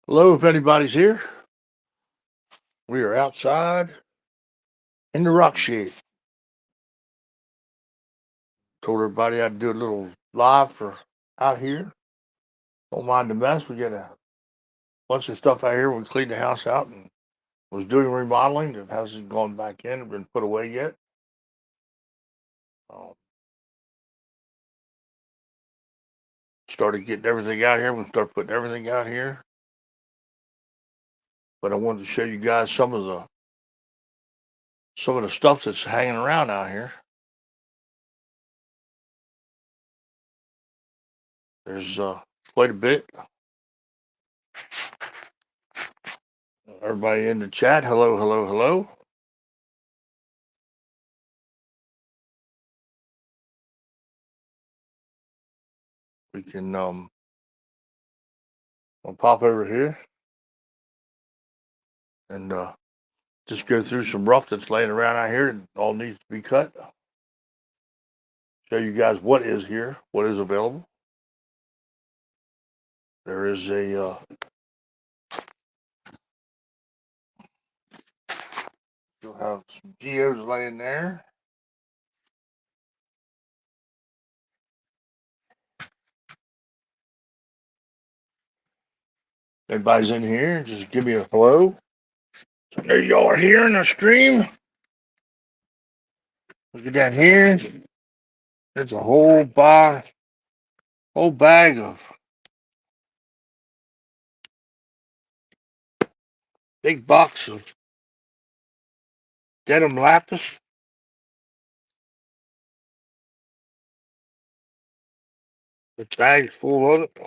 Hello, if anybody's here. We are outside in the rock shed. Told everybody I'd do a little live for out here. Don't mind the mess. We got a bunch of stuff out here. We cleaned the house out and was doing remodeling. The house hasn't gone back in and been put away yet. Um, Started getting everything out here. We start putting everything out here. But I wanted to show you guys some of the stuff that's hanging around out here. There's quite a bit. Everybody in the chat, hello, hello, hello. We can I'll pop over here and just go through some rough that's laying around out here and all needs to be cut. Show you guys what is here, what is available. There is you'll have some geos laying there. Everybody's in here, just give me a hello. So there y'all are here in the stream. Look at that here. There's a whole bag of big box of denim lapis. The bag's full of it.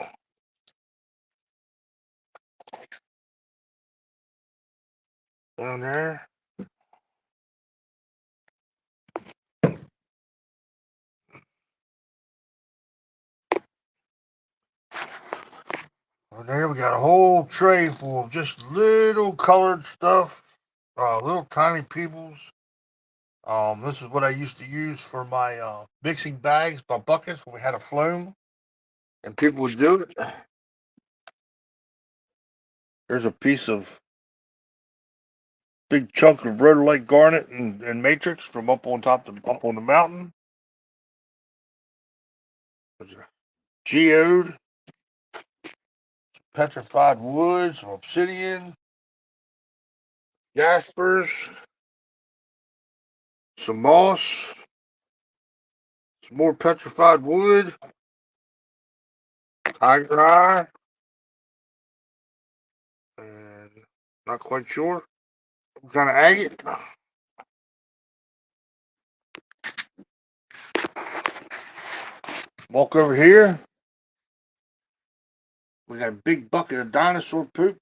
Down there. Over there we got a whole tray full of just little colored stuff, little tiny peoples. This is what I used to use for my mixing bags, my buckets when we had a flume, and people would do it. There's a piece of big chunk of rhodolite garnet and matrix from up on the mountain. There's a geode, petrified wood, some obsidian, jaspers, some moss, some more petrified wood, tiger eye, and not quite sure what kind of agate. Walk over here. We got a big bucket of dinosaur poop.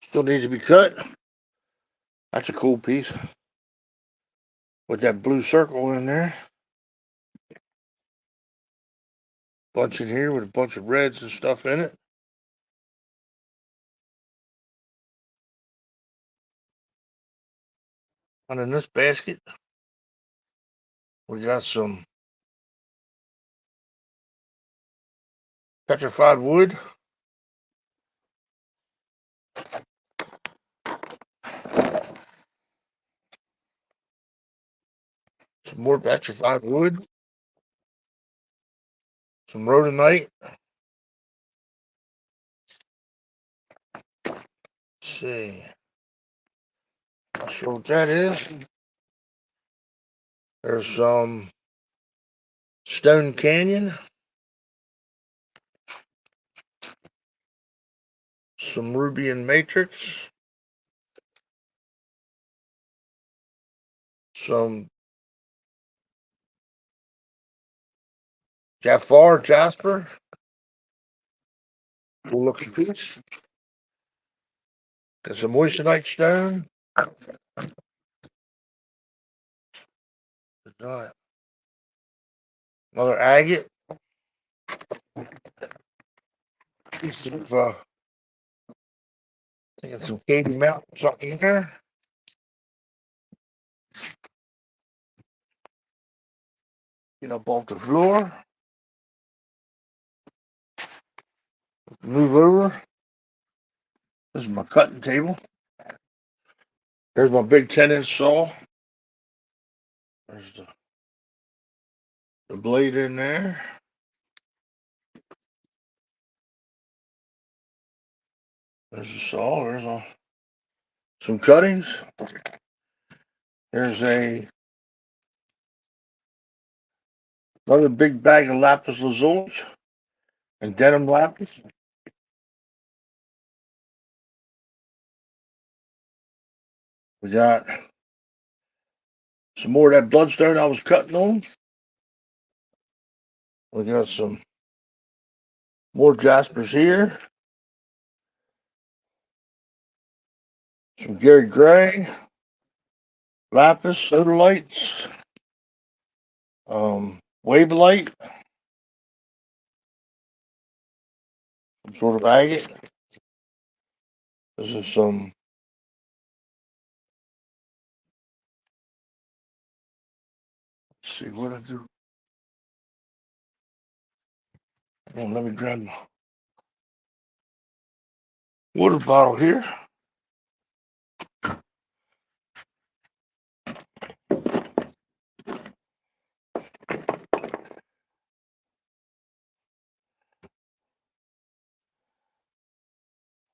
Still needs to be cut. That's a cool piece with that blue circle in there. Bunch in here with a bunch of reds and stuff in it. And in this basket, we got some petrified wood. Some more petrified wood. Some rhodonite. Let's see. Not sure what that is. There's some Stone Canyon. Some ruby and matrix. Some Jasper. Cool looking piece. Got some moissanite stone. Another agate. Piece of I think it's some Katy Mountain something in there. Get up off the floor. Move over. This is my cutting table. There's my big 10-inch saw. There's the blade in there. There's the saw. There's some cuttings. There's another big bag of lapis lazuli and denim lapis. We got some more of that bloodstone I was cutting on. We got some more jaspers here. Some Gary Gray, lapis, sodalites, wave light, some sort of agate. This is some let's see what I do. Let me grab my water bottle here.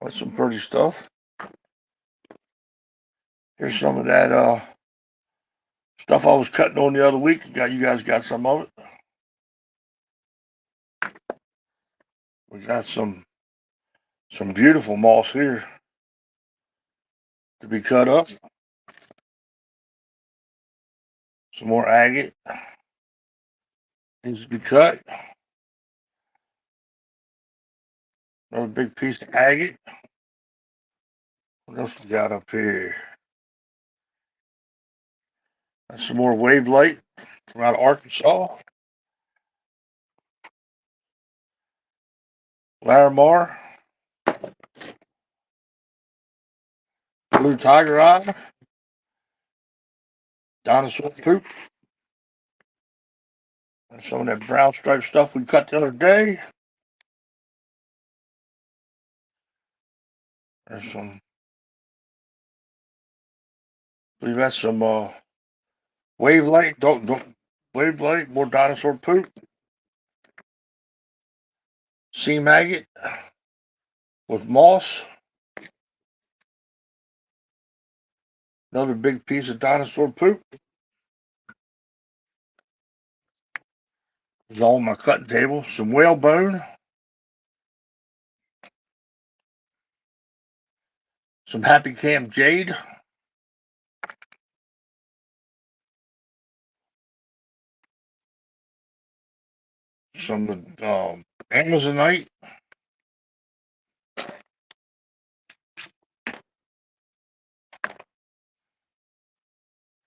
That's some pretty stuff. Here's some of that stuff I was cutting on the other week. You guys got some of it. We got some beautiful moss here to be cut up. Some more agate needs to be cut. Another big piece of agate. What else we got up here? That's some more wave light from out of Arkansas. Larimar. Blue tiger eye. Dinosaur poop. And some of that brown stripe stuff we cut the other day. There's some, I believe that's some wave light. Don't wave light. More dinosaur poop. Sea maggot with moss. Another big piece of dinosaur poop. This is all on my cutting table. Some whalebone. Some Happy Camp jade. Some Amazonite.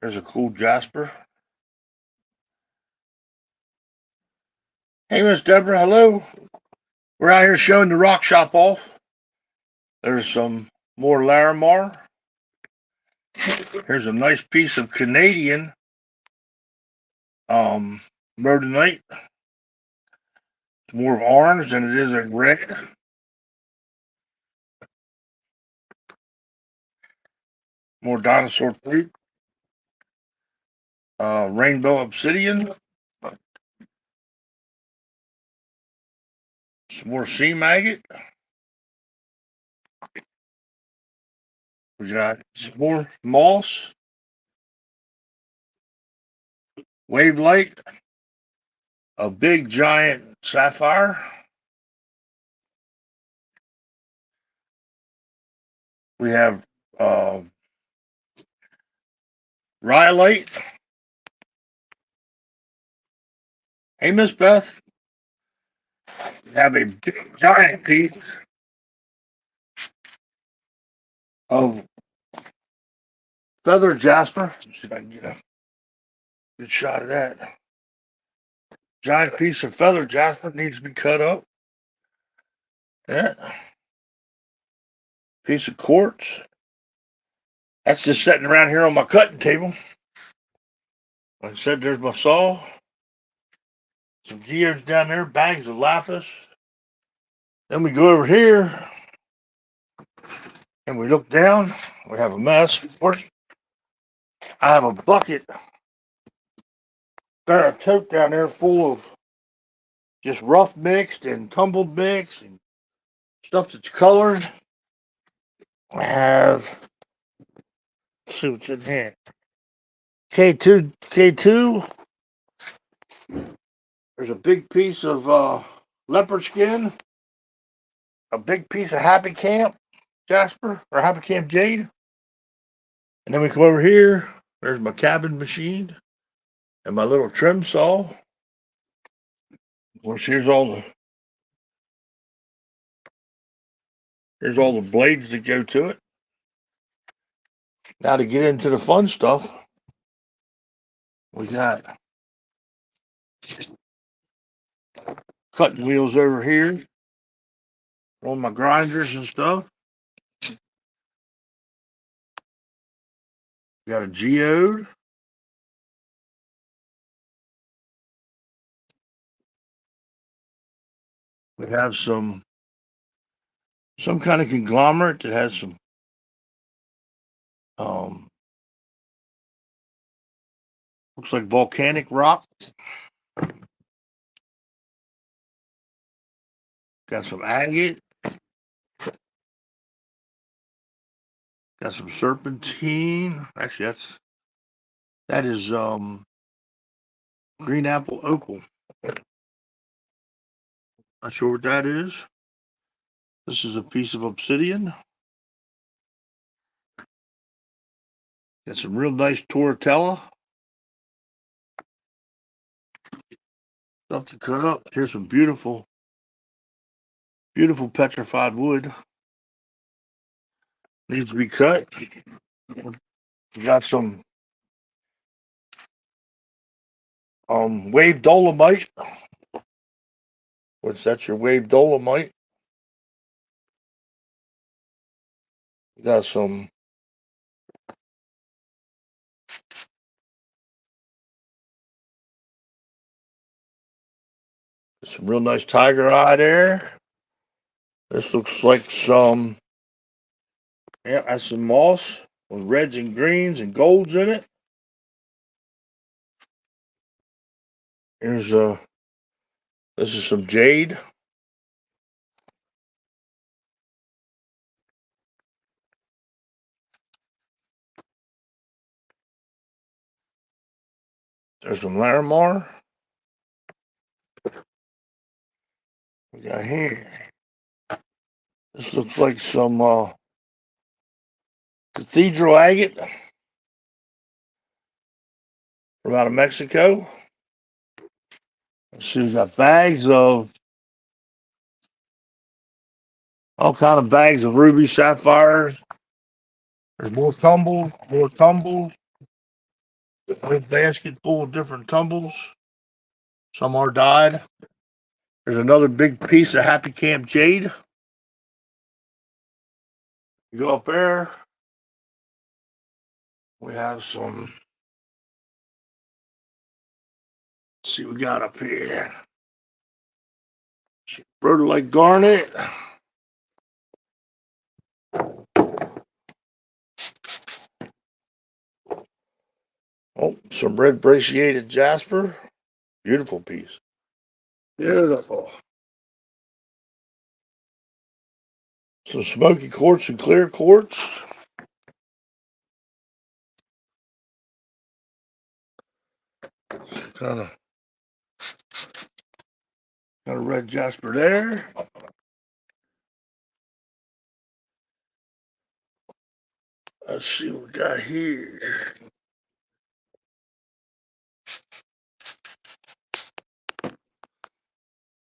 There's a cool jasper. Hey, Miss Deborah, hello. We're out here showing the rock shop off. There's some more Larimar. Here's a nice piece of Canadian rhodonite. It's more of orange than it is in red. More dinosaur fruit. Rainbow obsidian. Some more sea maggot. We got some more moss. Wave light. A big giant sapphire. We have rhyolite. Hey, Miss Beth. We have a big giant piece of feather jasper. Let's see if I can get a good shot of that. Giant piece of feather jasper needs to be cut up. Yeah. Piece of quartz. That's just sitting around here on my cutting table. Like I said, there's my saw. Some geodes down there, bags of lapis. Then we go over here and we look down. We have a mess. Of course, I have a bucket, got a tote down there full of just rough mixed and tumbled mix and stuff that's colored. I have, let's see what's in here. K2. There's a big piece of leopard skin, a big piece of Happy Camp Jasper or Happy Camp Jade. And then we come over here. There's my cabin machine and my little trim saw. Of course, here's all the blades that go to it. Now to get into the fun stuff, we got cutting wheels over here on my grinders and stuff. We got a geode. We have some kind of conglomerate that has some looks like volcanic rock. Got some agate. Got some serpentine. Actually, that is green apple opal. Not sure what that is. This is a piece of obsidian. Got some real nice tortella. Stuff to cut up. Here's some beautiful petrified wood. Needs to be cut. We got some wave dolomite. What's that? Your wave dolomite. We got some real nice tiger eye there. This looks like some, yeah, that's some moss with reds and greens and golds in it. Here's this is some jade. There's some Larimar. We got here. This looks like some cathedral agate from out of Mexico. Let's see, we've got bags of all kind of bags of ruby sapphires. There's more tumbles. A basket full of different tumbles. Some are dyed. There's another big piece of Happy Camp Jade. You go up there. We have some. Let's see what we got up here. Rhodolite garnet. Oh, some red brachiated jasper. Beautiful piece. Beautiful. Some smoky quartz and clear quartz. Kind of red jasper there. Let's see what we got here.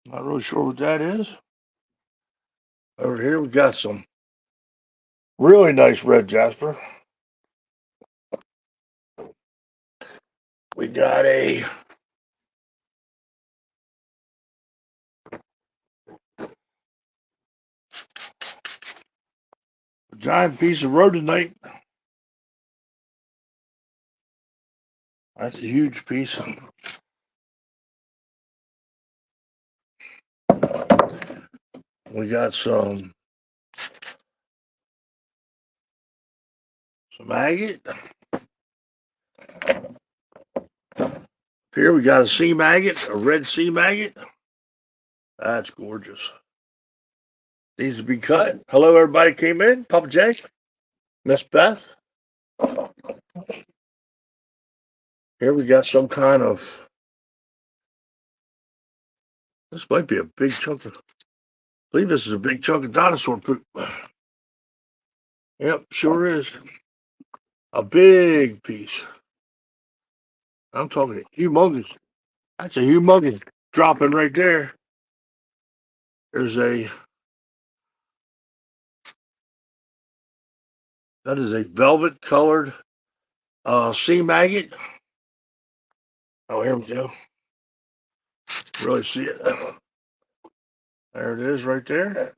Not really sure what that is. Over here we got some really nice red jasper. We got a giant piece of rhodonite. That's a huge piece. We got some agate. Here we got a sea maggot, a red sea maggot. That's gorgeous. Needs to be cut. Hello, everybody came in. Papa J, Miss Beth. Here we got some kind of, this might be a big chunk of, I believe this is a big chunk of dinosaur poop. Yep, sure is. A big piece. I'm talking humongous. That's a humongous dropping right there. There's that is a velvet colored sea maggot. Oh, here we go. Really see it. There it is right there.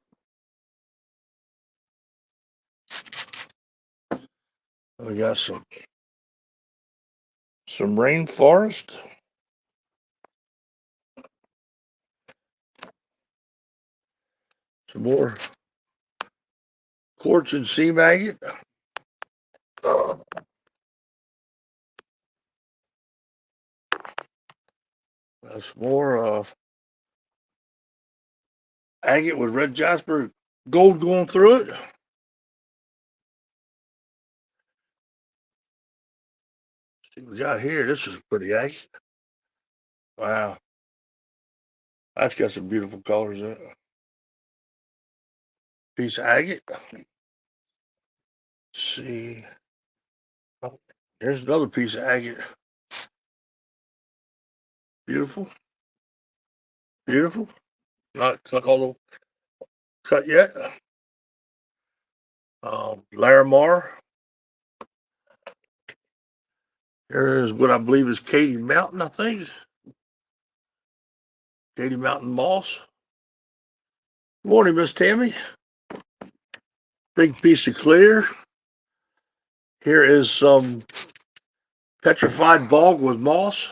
We got some rainforest. Some more quartz and sea maggot. That's more agate with red jasper gold going through it. See what we got here. This is pretty agate. Wow. That's got some beautiful colors in it. Piece of agate. Let's see. Oh, here's another piece of agate. Beautiful. Beautiful. Not all the cut yet. Larimar. Here is what I believe is Katy Mountain, I think. Katy Mountain moss. Good morning, Miss Tammy. Big piece of clear. Here is some petrified bog with moss.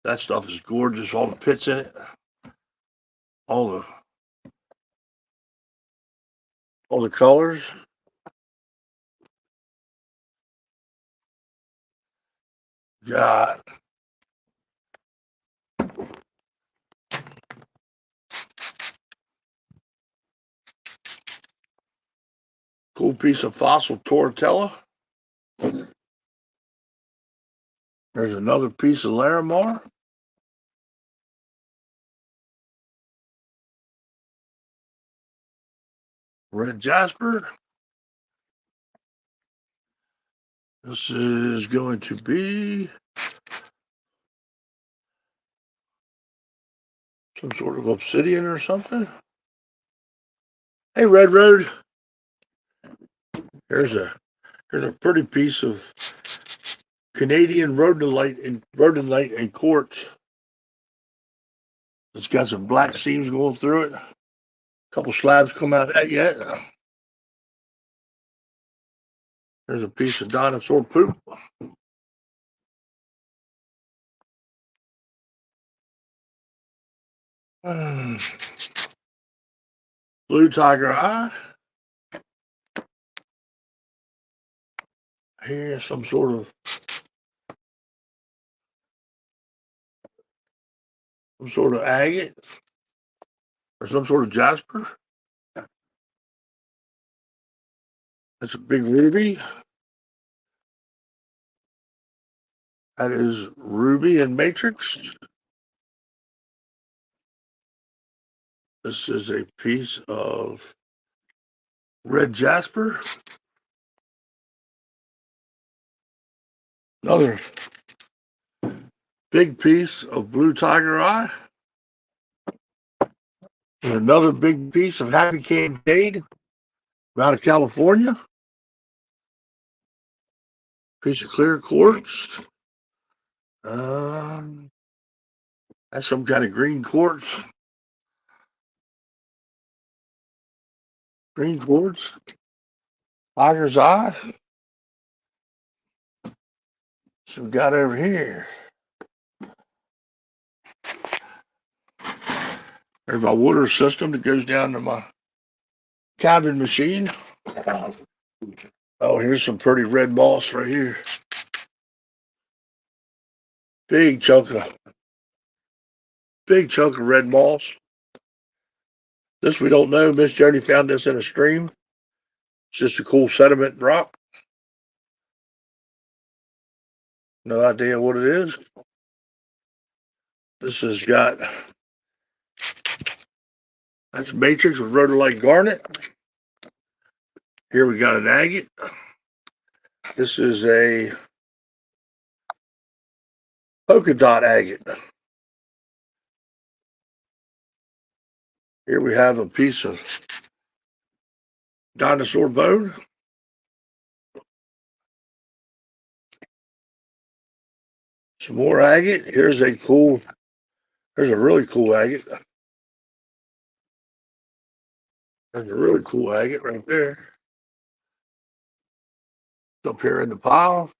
That stuff is gorgeous. All the pits in it. All the colors. Got cool piece of fossil tortella. There's another piece of Larimar. Red jasper. This is going to be some sort of obsidian or something. Hey, Red Road. Here's a pretty piece of Canadian rhodonite and quartz. It's got some black seams going through it. A couple slabs come out of that yet. There's a piece of dinosaur poop. Blue tiger eye. Here's some sort of agate or some sort of jasper. That's a big ruby. That is ruby and matrix. This is a piece of red jasper. Another big piece of blue tiger eye. And another big piece of happy cane jade out of California. Piece of clear quartz. That's some kind of green quartz. Green quartz. Tiger's eye. So we got over here. There's my water system that goes down to my cabin machine. Oh, here's some pretty red moss right here. Big chunk of red moss. This we don't know. Miss Jody found this in a stream. It's just a cool sediment rock. No idea what it is. This has got, that's matrix with rhodolite garnet. Here we got an agate. This is a polka dot agate. Here we have a piece of dinosaur bone. Some more agate. There's a really cool agate. There's a really cool agate right there. It's up here in the pile.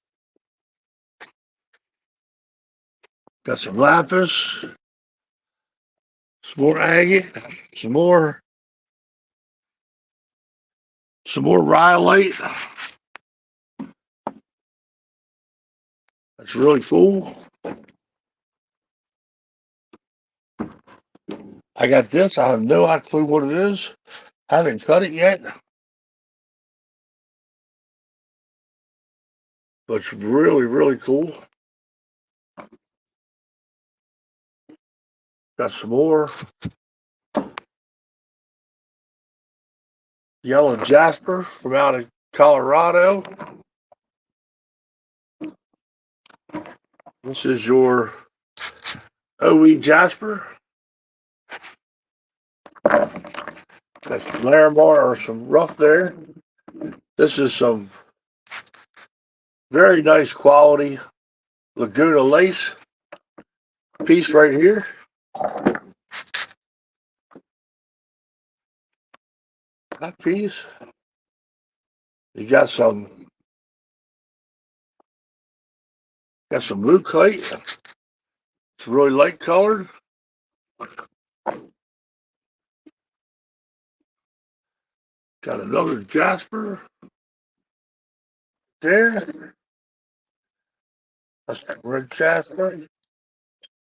Got some lapis. Some more agate. Some more rhyolite. That's really cool. I got this. I have no clue what it is. Haven't cut it yet. But it's really, really cool. Got some more yellow jasper from out of Colorado. This is your OE jasper. That's Larimar or some rough there. This is some very nice quality Laguna lace piece right here. That piece. You got some leucite. It's really light colored. Got another jasper there. That's red jasper.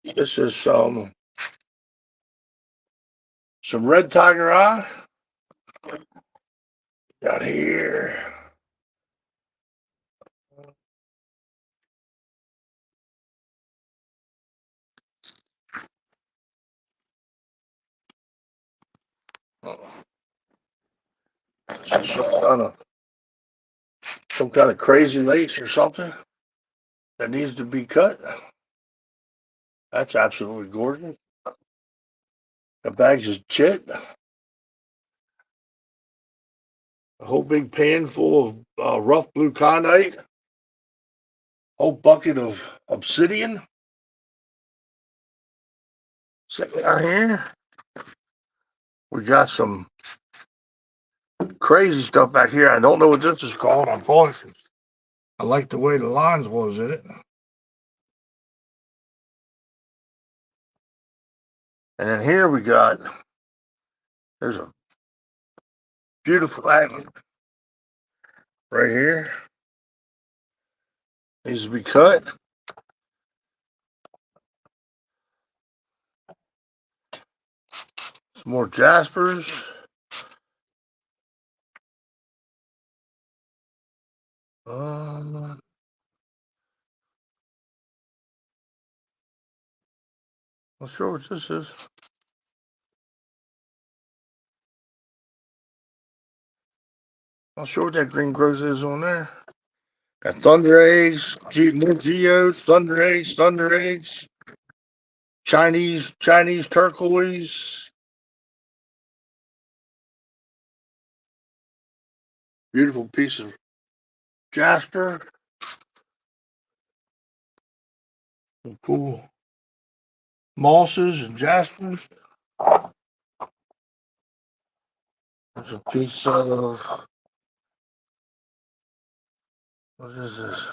This is some red tiger eye. Got here. Some kind of crazy lace or something that needs to be cut. That's absolutely gorgeous. The bags of chit. A whole big pan full of rough blue conite. Whole bucket of obsidian. Sitting out here. We got some crazy stuff back here. I don't know what this is called. I like the way the lines was in it. And then here we got, there's a beautiful agate right here. Needs to be cut. Some more jaspers. Not sure what this is. Not sure what that green growth is on there. Got thunder eggs, more geodes, thunder eggs, Chinese turquoise. Beautiful piece of jasper. Some cool mosses and jaspers. There's a piece of, what is this?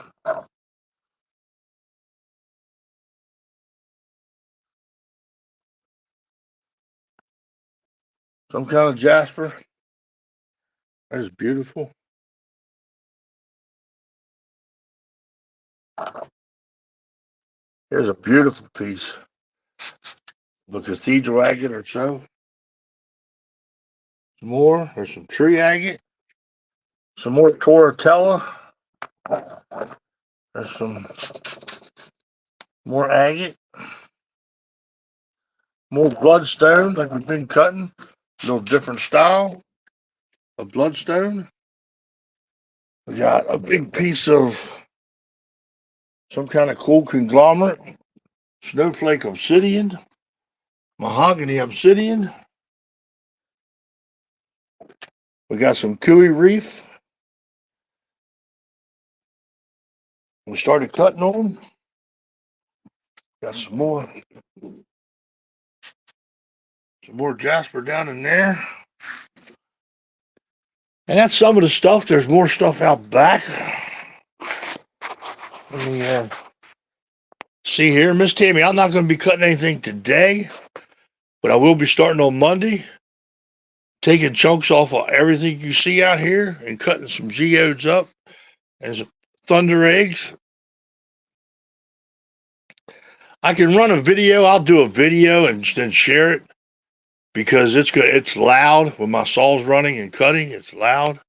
Some kind of jasper. That is beautiful. Here's a beautiful piece of a cathedral agate or so. Some more. There's some tree agate. Some more tortella. There's some more agate. More bloodstone, like we've been cutting. A little different style of bloodstone. We got a big piece of some kind of cool conglomerate. Snowflake obsidian. Mahogany obsidian. We got some Kui reef. We started cutting on them. Got some more jasper down in there. And that's some of the stuff. There's more stuff out back. Let me see here. Miss Tammy, I'm not going to be cutting anything today, but I will be starting on Monday, taking chunks off of everything you see out here and cutting some geodes up and some thunder eggs. I can run a video. I'll do a video and then share it because it's good. It's loud when my saw's running and cutting. It's loud.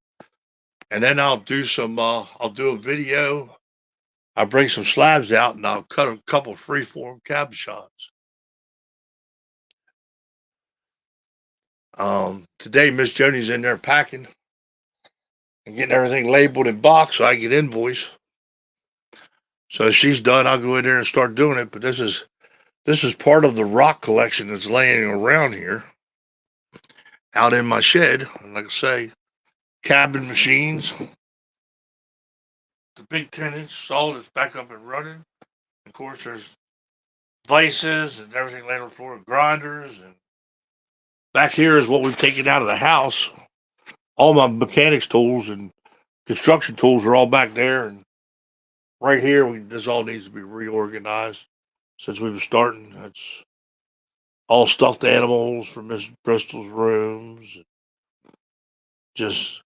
And then I'll do a video. I'll bring some slabs out and I'll cut a couple freeform cabochons. Today, Miss Joni's in there packing and getting everything labeled and boxed so I get invoice. So if she's done, I'll go in there and start doing it. But this is part of the rock collection that's laying around here, out in my shed. And like I say, cabin machines. The big 10-inch saw is back up and running. Of course, there's vices and everything laying on the floor, grinders, and back here is what we've taken out of the house. All my mechanics tools and construction tools are all back there, and right here, this all needs to be reorganized. Since we were starting, it's all stuffed animals from Miss Bristol's rooms, just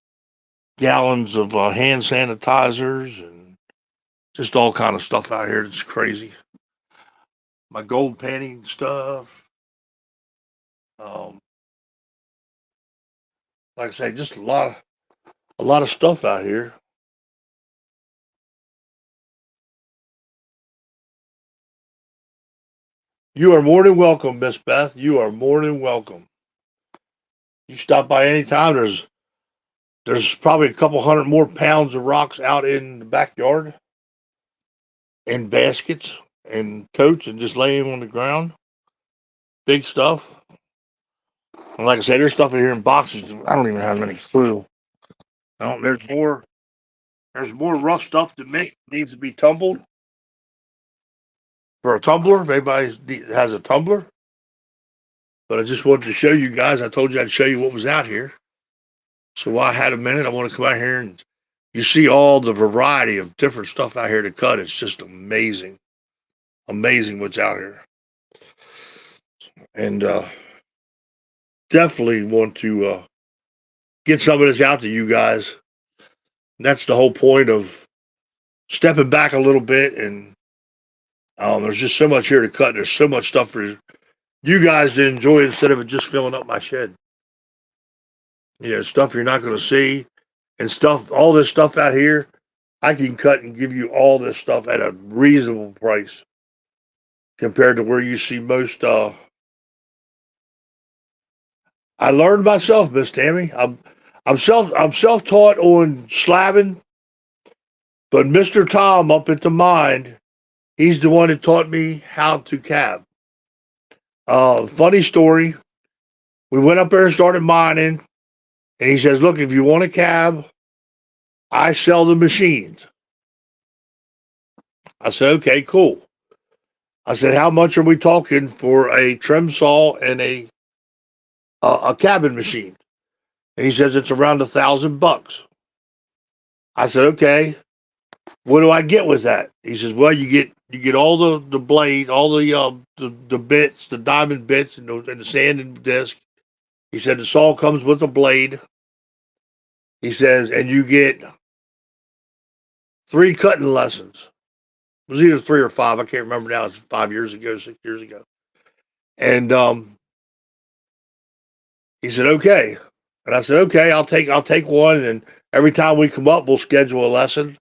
gallons of hand sanitizers, and just all kind of stuff out here that's crazy. My gold painting stuff. Like I say, just a lot of stuff out here. You are more than welcome, Miss Beth. You are more than welcome. You stop by anytime. There's probably a couple hundred more pounds of rocks out in the backyard, in baskets and totes, and just laying on the ground. Big stuff. And like I said, there's stuff in here in boxes. I don't even have any clue. There's more rough stuff that needs to be tumbled. For a tumbler, if anybody has a tumbler. But I just wanted to show you guys. I told you I'd show you what was out here. So while I had a minute, I want to come out here and you see all the variety of different stuff out here to cut. It's just amazing. Amazing what's out here. And definitely want to get some of this out to you guys. And that's the whole point of stepping back a little bit. And there's just so much here to cut. There's so much stuff for you guys to enjoy instead of it just filling up my shed. Stuff you're not going to see, and stuff. All this stuff out here, I can cut and give you all this stuff at a reasonable price compared to where you see most. I learned myself, Miss Tammy. I'm self-taught on slabbing, but Mr. Tom up at the mine, he's the one that taught me how to cab. Funny story. We went up there and started mining. And he says, look, if you want a cab, I sell the machines. I said, okay, cool. I said, how much are we talking for a trim saw and a cabin machine? And he says, it's around $1,000. I said, okay, what do I get with that? He says, well, you get all the blades, all the bits, the diamond bits, and the sanding disc. He said the saw comes with a blade. He says, and you get 3 cutting lessons. It was either 3 or 5. I can't remember now. It's 5 years ago, 6 years ago. And he said, okay. And I said, okay, I'll take one. And every time we come up, we'll schedule a lesson.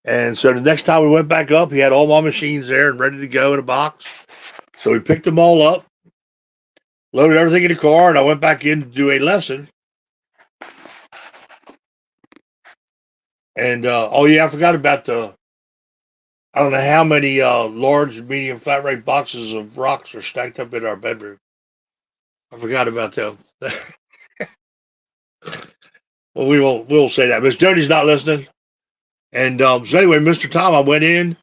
And so the next time we went back up, he had all my machines there and ready to go in a box. So we picked them all up, loaded everything in the car, and I went back in to do a lesson. And oh yeah, I forgot about I don't know how many large and medium flat rate boxes of rocks are stacked up in our bedroom. I forgot about them. Well, we won't say that. Miss Jody's not listening. And so anyway, Mr. Tom, I went in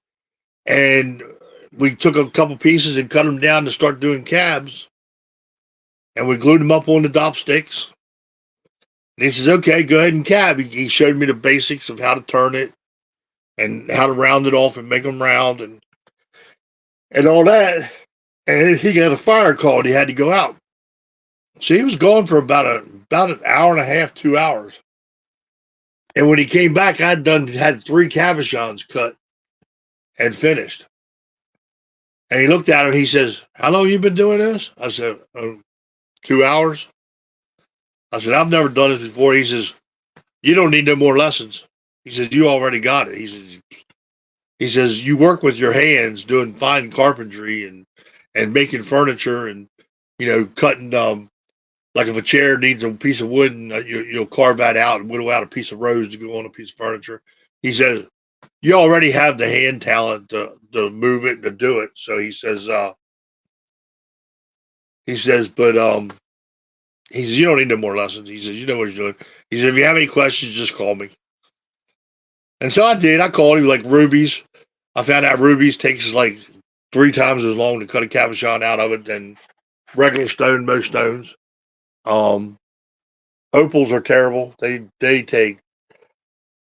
and we took a couple pieces and cut them down to start doing cabs. And we glued them up on the dop sticks. And he says, okay, go ahead and cab. He showed me the basics of how to turn it and how to round it off and make them round and all that. And he got a fire call and he had to go out. So he was gone for about an hour and a half, 2 hours. And when he came back, had 3 cabochons cut and finished. And he looked at him. He says, how long you been doing this? I said, 2 hours. I said, I've never done this before. He says, you don't need no more lessons. He says, you already got it. He says, you work with your hands doing fine carpentry and making furniture and, cutting, like if a chair needs a piece of wood and you'll carve that out and whittle out a piece of rose to go on a piece of furniture. He says, you already have the hand talent to move it and to do it. So he says, but he says, you don't need no more lessons. He says, you know what you're doing. He said, if you have any questions, just call me. And so I did. I called him like rubies. I found out rubies takes like 3 times as long to cut a cabochon out of it than regular stone, most stones. Opals are terrible. They take,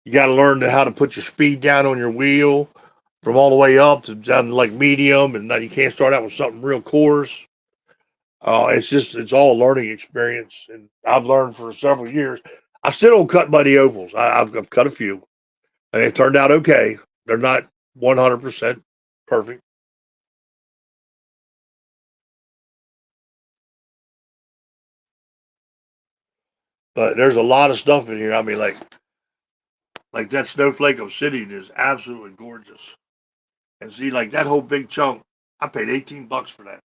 you got to learn how to put your speed down on your wheel from all the way up to down to like medium. And now you can't start out with something real coarse. It's all a learning experience. And I've learned for several years. I still don't cut by the opals. I've cut a few and they've turned out okay. They're not 100% perfect. But there's a lot of stuff in here. I mean, like that Snowflake Obsidian is absolutely gorgeous. And see, like that whole big chunk, I paid $18 for that.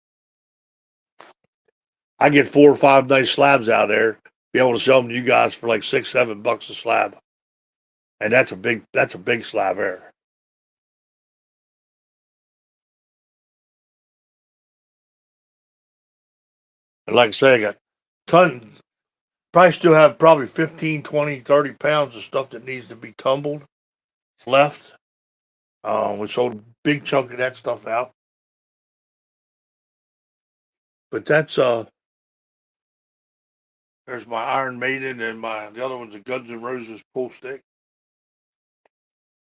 I get 4 or 5 nice slabs out there, be able to sell them to you guys for like $6, $7 a slab. And that's a big slab there. And like I say, I got tons, probably still have probably 15, 20, 30 pounds of stuff that needs to be tumbled left. We sold a big chunk of that stuff out. But that's there's my Iron Maiden and the other one's a Guns N' Roses pool stick.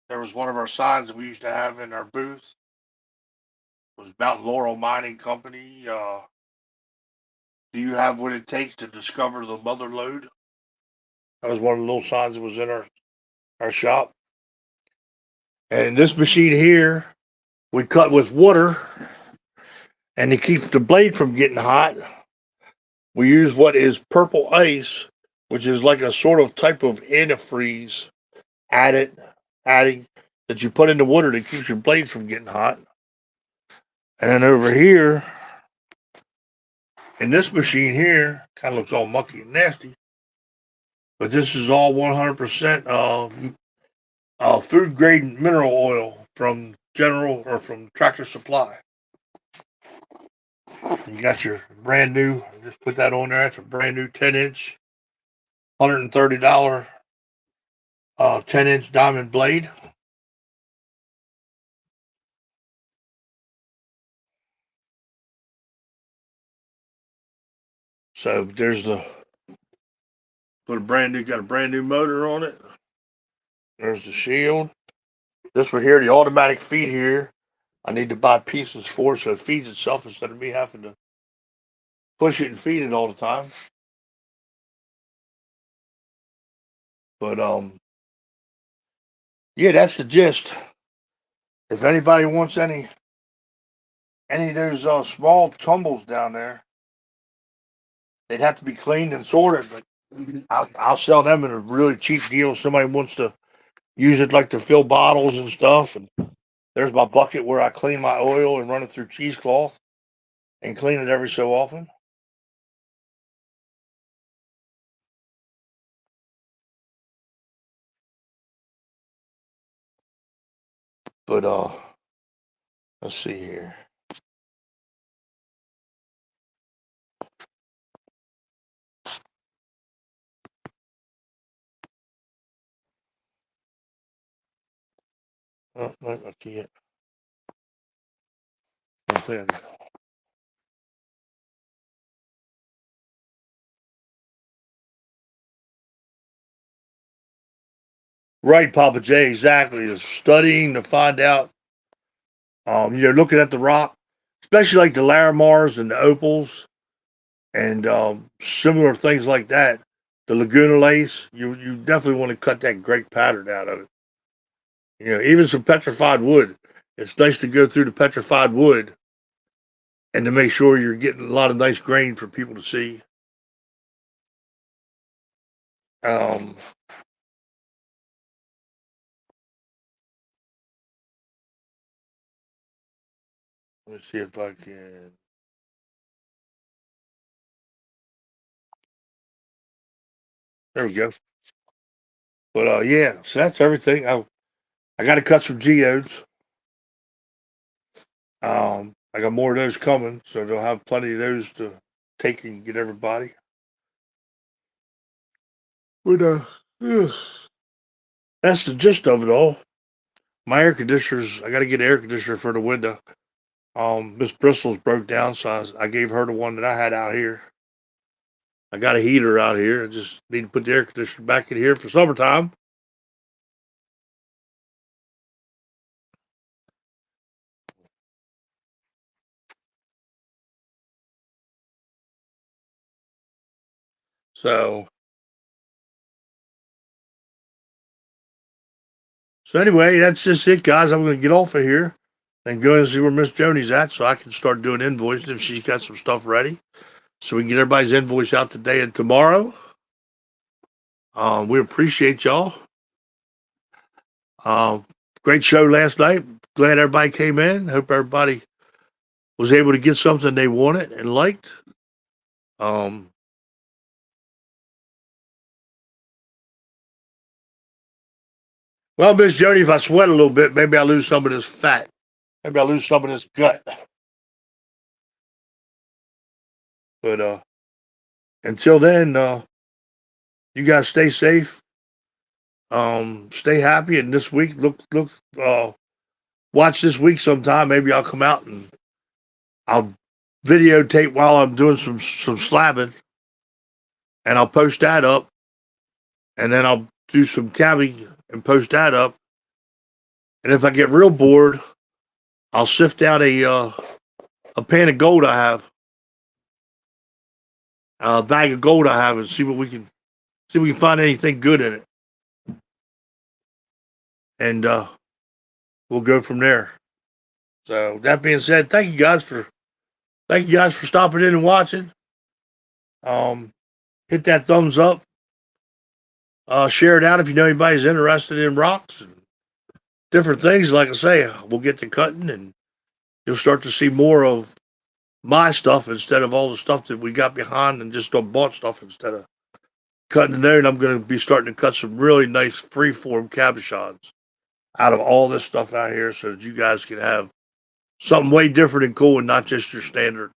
There was one of our signs we used to have in our booth. It was Mountain Laurel Mining Company. Do you have what it takes to discover the mother lode? That was one of the little signs that was in our shop. And this machine here, we cut with water, and to keep the blade from getting hot, we use what is purple ice, which is like a sort of type of antifreeze adding that you put in the water to keep your blade from getting hot. And then over here, in this machine here, kind of looks all mucky and nasty, but this is all 100% food grade mineral oil from Tractor Supply. You got your brand new, just put that on there. That's a brand new 10-inch, $130 10-inch diamond blade. So there's got a brand new motor on it. There's the shield. This one here, the automatic feed here, I need to buy pieces for so it feeds itself instead of me having to push it and feed it all the time. But yeah, that's the gist. If anybody wants any of those small tumbles down there, they'd have to be cleaned and sorted. But I'll sell them at a really cheap deal. If somebody wants to use it like to fill bottles and stuff. And there's my bucket where I clean my oil and run it through cheesecloth and clean it every so often. But let's see here. Oh, no, I can't. Right, Papa J, exactly. Is studying to find out, looking at the rock, especially like the Larimars and the opals and similar things like that. The Laguna lace, you definitely want to cut that great pattern out of it. Even some petrified wood. It's nice to go through the petrified wood and to make sure you're getting a lot of nice grain for people to see. Um, let me see if I can. There we go. But yeah, so that's everything. I got to cut some geodes. I got more of those coming, so they'll have plenty of those to take and get everybody. But that's the gist of it all. My air conditioners, I got to get an air conditioner for the window. Miss Bristol's broke down, so I gave her the one that I had out here. I got a heater out here. I just need to put the air conditioner back in here for summertime. So anyway, that's just it, guys. I'm going to get off of here and go and see where Miss Joni's at so I can start doing invoicing if she's got some stuff ready. So we can get everybody's invoice out today and tomorrow. We appreciate y'all. Great show last night. Glad everybody came in. Hope everybody was able to get something they wanted and liked. Well, Miss Joni, if I sweat a little bit, maybe I lose some of this fat. Maybe I lose some of this gut. But until then, you guys stay safe. Stay happy. And this week, watch this week sometime. Maybe I'll come out and I'll videotape while I'm doing some slabbing, and I'll post that up. And then I'll do some cabbing and post that up. And if I get real bored, I'll sift out a pan of gold I have, a bag of gold I have, and see if we can find anything good in it. And we'll go from there. So that being said, thank you guys for stopping in and watching. Hit that thumbs up. Share it out if you know anybody's interested in rocks and different things. Like I say, we'll get to cutting and you'll start to see more of my stuff instead of all the stuff that we got behind and just bought stuff instead of cutting it there. And I'm going to be starting to cut some really nice freeform cabochons out of all this stuff out here so that you guys can have something way different and cool and not just your standard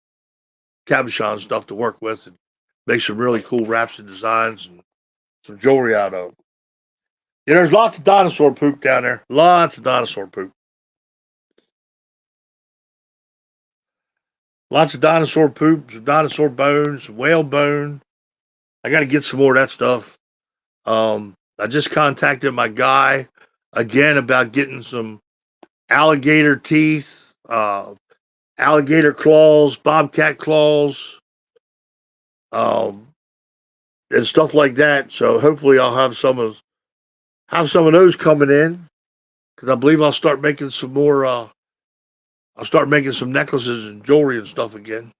cabochon stuff to work with and make some really cool wraps and designs and some jewelry out of. There's lots of dinosaur poop down there. Lots of dinosaur poop. Lots of dinosaur poop, some dinosaur bones, some whale bone. I got to get some more of that stuff. I just contacted my guy again about getting some alligator teeth, alligator claws, bobcat claws, and stuff like that. So hopefully I'll have some of have some of those coming in because I believe I'll start making some more. I'll start making some necklaces and jewelry and stuff again,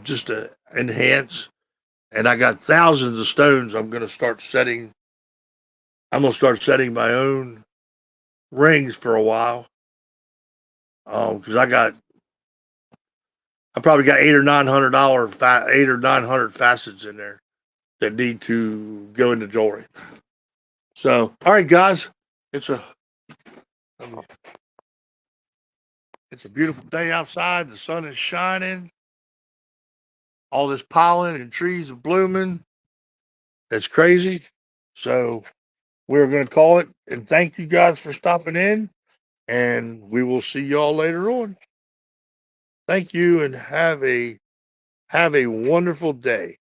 just to enhance. And I got thousands of stones. I'm gonna start setting. I'm gonna start setting my own rings for a while, because I probably got $800 or $900 facets in there that need to go into jewelry. So, all right, guys, it's a it's a beautiful day outside. The sun is shining. All this pollen and trees are blooming. That's crazy. So we're going to call it. And thank you guys for stopping in. And we will see y'all later on. Thank you and have a wonderful day.